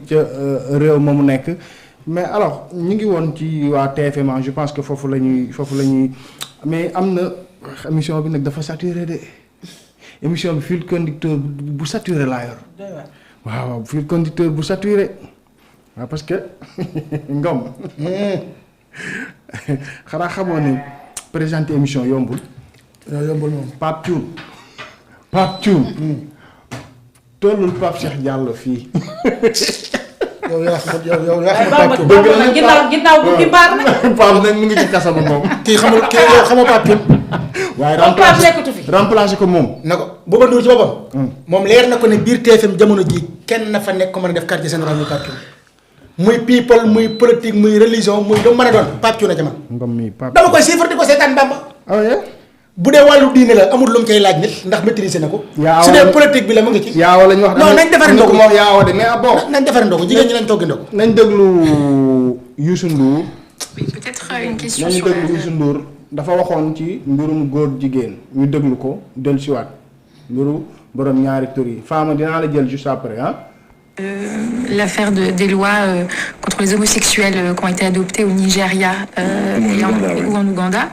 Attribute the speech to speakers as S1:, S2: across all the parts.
S1: ca réew ma mu nekk mais alors ñu ngi woon ci waa TFM je pense que foofu la ñuy mais am na émission bi nag dafa saturé de émission bi fil conducteur bu saturé laa yor waaw fil conducteur bu saturé waaw parce que Ngom xanaa xamoo ne présenter émission yombul.
S2: yombul moom
S1: Pape Thioune tollul Pape Cheikh Diallo fii.
S2: yow yaa xam
S3: dëgg la ginnaaw bu ki baar nag.
S1: Pape nag mu ngi ci kasa ba moom.
S2: kii xamul Pape Thioune.
S1: waaye remplacé ko moom.
S2: na ko Bouba Ndour ci boppam. moom leer na ko ne biir TFM jamono ji kenn na fa nekk ko mën a def quartier général muy Pape Thioune. muy people muy politique muy religion muy lu mën a doon Pape Thioune a jaman.
S1: Ngom mi Pape
S2: dama koy siifar di ko seetaan Bamba.
S1: ah oui.
S2: bu dee wàllu diine la amul lu mu cay laaj nit ndax maîtriser na ko. su dee politique bi la mu ngi ci.
S1: yaaw lañ wax.
S2: non nañ defar ndogu
S1: moom yaaw de mais bon.
S2: nañ defar ndogu jigéen ñi lañ toggi ndogu.
S1: nañ déglu Youssou Ndour.
S4: oui peut-être une question
S1: nañu
S4: sur
S1: déglu Youssou Ndour dafa waxoon ci mbirum góor jigéen ñu déglu ko dellusiwaat mbiru borom ñaari tur yi Fama dinaa la jël juste après ah.
S4: l'affaire des lois contre les homosexuels qui ont été adoptées au Nigeria ou en Ouganda.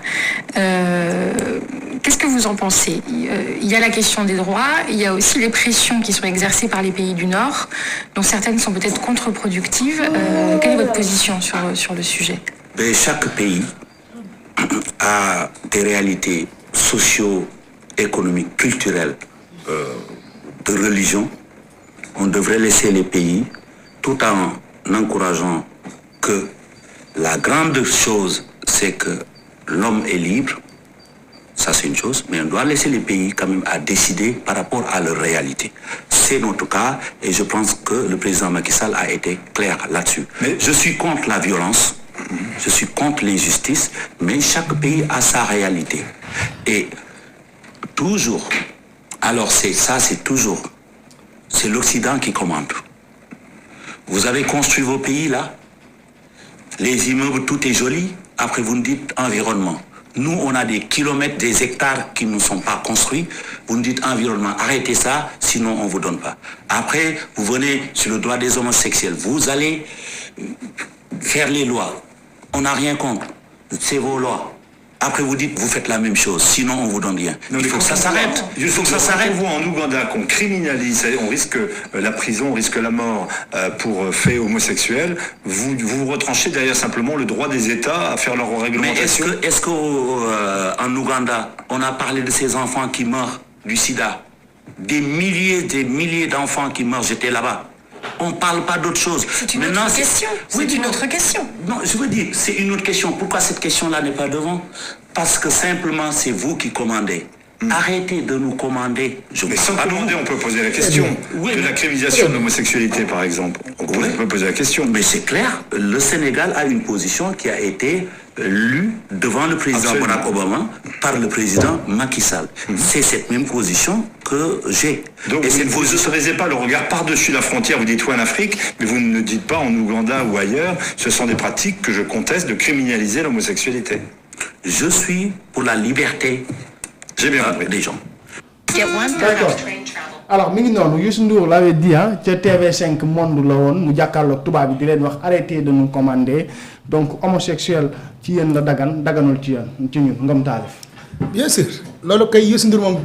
S4: Qu'est-ce que vous en pensez? Il y a la question des droits, il y a aussi les pressions qui sont exercées par les pays du Nord, dont certaines sont peut-être contre-productives. Quelle est votre position sur le sujet?
S5: Chaque pays a des réalités socio-économiques, culturelles, de religion. On devrait laisser les pays tout en encourageant que la grande chose, c'est que l'homme est libre. Ça, c'est une chose. Mais on doit laisser les pays quand même à décider par rapport à leur réalité. C'est notre cas et je pense que le président Macky Sall a été clair là-dessus. Mais je suis contre la violence, je suis contre l'injustice, mais chaque pays a sa réalité. Et toujours, alors c'est toujours... C'est l'Occident qui commande. Vous avez construit vos pays là, les immeubles, tout est joli. Après, vous nous dites environnement. Nous, on a des kilomètres, des hectares qui ne sont pas construits. Vous nous dites environnement. Arrêtez ça, sinon on ne vous donne pas. Après, vous venez sur le droit des homosexuels. Vous allez faire les lois. On n'a rien contre. C'est vos lois. Après, vous dites, vous faites la même chose, sinon on vous donne rien.
S6: Non, il faut que ça s'arrête. Il faut que ça s'arrête. Vous, en Ouganda, qu'on criminalise, on risque la prison, on risque la mort pour faits homosexuels. Vous retranchez derrière simplement le droit des États à faire leur réglementation.
S5: Mais est-ce qu'en Ouganda, on a parlé de ces enfants qui meurent du sida? Des milliers d'enfants qui meurent, j'étais là-bas. On ne parle pas d'autre chose.
S4: C'est une autre question. C'est une autre question.
S5: Non, je veux dire, c'est une autre question. Pourquoi cette question-là n'est pas devant? Parce que simplement, c'est vous qui commandez. Arrêtez de nous commander.
S6: Mais sans commander, on peut poser la question.
S5: Oui,
S6: de la criminalisation de l'homosexualité, par exemple. On peut poser la question.
S5: Mais c'est clair, le Sénégal a une position qui a été lue devant le président Barack Obama par le président Macky Sall. C'est cette même position que j'ai.
S6: Donc vous n'autorisez pas le regard par-dessus la frontière, vous dites oui en Afrique, mais vous ne le dites pas en Ouganda ou ailleurs. Ce sont des pratiques que je conteste de criminaliser l'homosexualité.
S5: Je suis pour la liberté des gens.
S1: D'accord. Alors mi ngi noonu Youssou Ndour l'avait dit ca TV5 Monde la woon mu jàkkaarloog tubaab bi di leen wax arrêtez de nous commander donc homosexuel ci yéen la daganul ci ñun Ngom Taalif.
S2: bien sûr loolu kay Youssou Ndour moom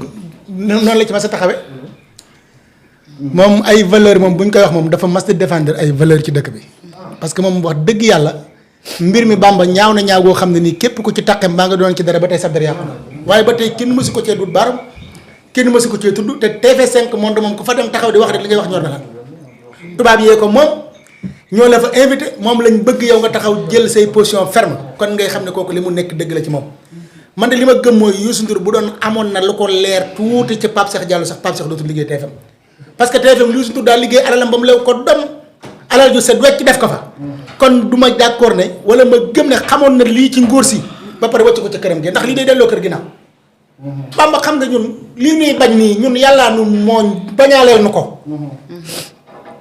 S2: noonu la ci mas a taxawee moom ay valeur moom bu ñu koy wax moom dafa mas di défendre ay valeur ci dëkk bi parce que moom wax dëgg yàlla mbir mi Bamba ñaaw na ñaaw goo xam ne nii képp ku ci taqem baa nga doon ci dara ba tey sab dara yàqu na waaye ba tey kenn mësu ko cee dut baaram kenn mësu ko cee tudd te TV5 Monde moom ku fa dem taxaw di wax rek li ngay wax ñor na la tubaab yee ko moom ñoo la fa invité moom lañ bëgg yow nga taxaw jël say position ferme kon ngay xam ne kooku li mu nekk dëgg la ci moom man de li ma gëm mooy Youssou Ndour bu doon amoon na lu ko leer tuuti ci Pape Cheikh Diallo sax Pape Cheikh dootul liggéey TFM parce que TFM Youssou Ndour daal liggéey alalam ba mu lew ko dom alal ju set wecc def ko fa kon du ma d'accord ne wala ma gëm ne xamoon na lii ci ngóor si ba pare wàcc ko ca këram gi ndax lii day delloo kër ginnaaw Bamba xam nga ñun lii ñuy bañ nii ñun yàllaa nu mooñ bañaaleel nu ko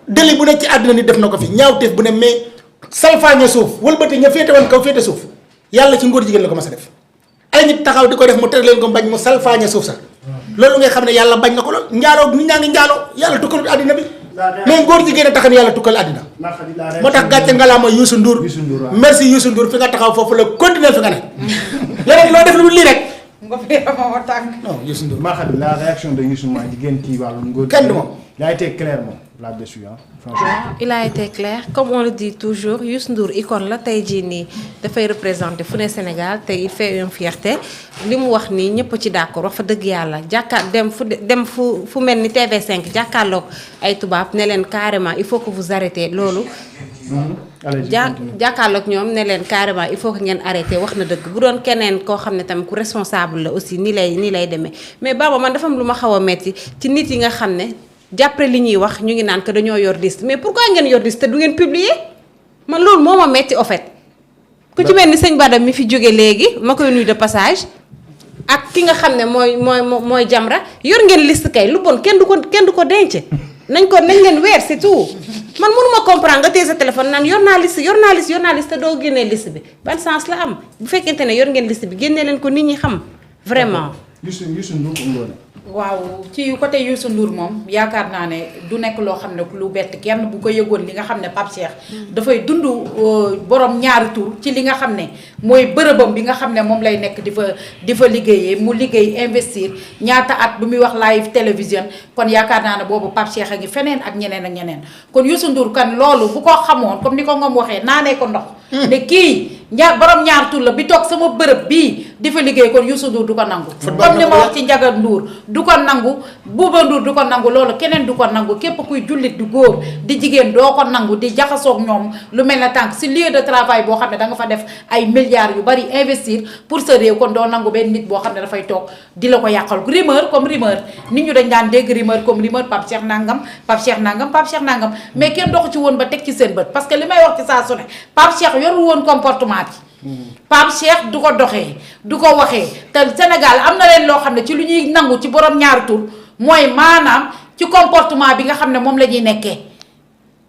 S2: deli bu ne ci àddina nit def na ko fi ñaawteef bu ne mais salfaañe suuf wëlbati ña féete woon kaw féete suuf yàlla ci ngóor jigéen la ko mas a def ay nit taxaw di ko def mu teg leen ko bañ mu salfaañe suuf sax loolu ngay xam ne yàlla bañ na ko lool njaaloo nit ñaa ngi njaaloo yàlla tukkalut àddina bi mais góor jigéen a tax yàlla tukkal àddina moo tax gàcce ngalaama Youssou Ndour merci Youssou Ndour fi nga taxaw foofu la continuer fi nga ne leneen loo def lu lii rek
S3: nga fi ma tàng.
S2: non Youssou Ndour
S1: maa xam la réaction de Youssou maa jigéen ci wàllum góor
S2: kenn du moom
S1: il a été clair moom là-dessus franchement.
S7: il a été clair comme on le dit toujours Youssou Ndour icône la tey jii nii dafay représenter fu ne Sénégal te il fait une fierté li mu wax nii ñëpp ci d'accord wax fa dëgg yàlla dem fu mel ni TV5 jàkkaarloog ay tubaab ne leen carrément il faut que vous arrêtez loolu. jàkkaarloog ñoom ne leen carrément il faut que ngeen arrêté wax na dëgg bu doon keneen koo xam ne tamit ku responsable la aussi nii lay demee mais Baba man dafa am lu ma xaw a metti ci nit yi nga xam ne. d'après li ñuy wax ñu ngi naan que dañoo yor liste mais pourquoi ngeen yor liste te du ngeen publier man loolu moo ma metti au fait ku ci mel ni sëñ Bada mi fi jóge léegi ma koy nuyu de passage ak ki nga xam ne mooy Jamra yor ngeen liste kay lu bon kenn du ko denc nañ leen weer c'est tout man mënuma comprendre nga téye sa téléphone naan yor naa liste te doo génnee liste bi ban sens la am bu fekkente ne yor ngeen liste bi génnee leen ko nit ñi xam vraiment.
S1: Youssou Ndour
S3: waaw ci côté Youssou Ndour moom yaakaar naa ne du nekk loo xam ne lu bett kenn bu ko yëgoon li nga xam ne Pape Cheikh dafay dund borom ñaari tur ci li nga xam ne mooy bërëbam bi nga xam ne moom lay nekk di fa liggéeyee mu liggéey investir ñaata at bu muy wax live télévision kon yaakaar naa ne boobu Pape Cheikh a ngi feneen ak ñeneen kon Youssou Ndour kan loolu bu ko xamoon comme ni ko Ngom waxee naanee ko ndox ne kii borom ñaar tur la bi toog sama bërëb bii di fa liggéey kon Youssou Ndour du ko nangu comme li ma wax ci Ndiaga Ndour du ko nangu Bouba Ndour du ko nangu loolu keneen du ko nangu képp kuy jullit du góor di jigéen doo ko nangu di jaxasoog ñoom lu mel ne tànk si lieu de travail boo xam ne da nga fa def ay milliards yu bari investir pour sa réew kon doo nangu benn nit boo xam ne dafay toog di la ko yàqal rumeur comme rumeur nit ñu dañ daan dégg rumeur comme rumeur Pape Cheikh nangam mais kenn doxu ci woon ba teg ci seen bët parce que li may wax ci saa su ne Pape Cheikh yoru woon comportement bi Pape Cheikh du ko doxee du ko waxee te Sénégal am na leen loo xam ne ci lu ñuy nangu ci borom ñaari tur mooy maanaam ci comportement bi nga xam ne moom la ñuy nekkee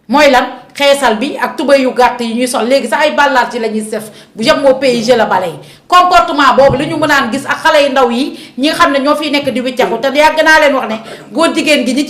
S3: mooy lan xeesal bi ak tubéy yu gàtt yi ñuy sol léegi sax ay bàllaat ci la ñuy def bu jëm moo pays la bale yi comportement boobu li ñu mënaan gis ak xale yu ndaw yi ñi nga xam ne ñoo fiy nekk di wiccaxu te yàgg naa leen wax ne góor jigéen gi ñi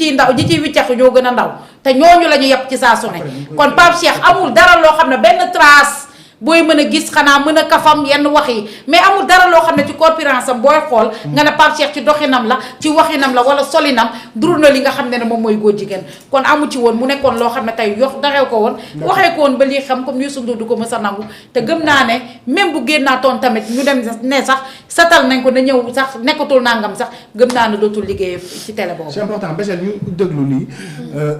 S3: ciy wiccaxu ñoo gën a ndaw te ñooñu la ñu yeb ci saa su ne kon Pape Cheikh amul dara loo xam ne benn trace booy mën a gis xanaa mën a kafam yenn wax yi mais amul dara loo xam ne ci corpulence am booy xool nga ne Pape Cheikh ci doxinam la ci waxinam la wala solinam duru na li nga xam ne moom mooy góor jigéen kon amu ci woon mu nekkoon loo xam ne tey daxew ko woon waxee ko woon ba lii xam comme Youssou Ndour du ko mës a nangu te gëm naa ne même bu génnaatoon tamit ñu dem ne sax satal nañ ko na ñëw sax nekkatul nangam sax gëm naa ne dootul liggéey ci télé boobu.
S1: c'est important Bessel ñu déglu lii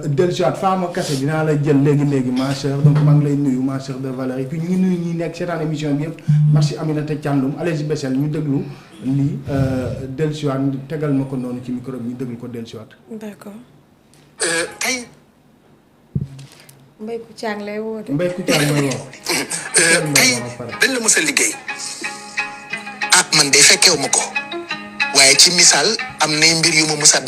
S1: dellusiwaat Fama Kassé dinaa la jël léegi ma sœur donc maa ngi lay nuyu ma sœur de valeur et puis ñu ngi nuyu ñi nekk seetaan émission bi yëpp merci Aminata Thiandoum allez-y Bessel ñu déglu lii dellusiwaat tegal ma ko noonu ci micro bi ñu déglu ko dellusiwaat.
S7: d'accord.
S8: tey.
S7: Mbaye Koutiang lay woote.
S1: Mbaye Koutiang mooy woo.
S8: tey dañ la mës a liggéey. ah man de fekkewu ma ko waaye ci misaal am nay mbir yu ma mës a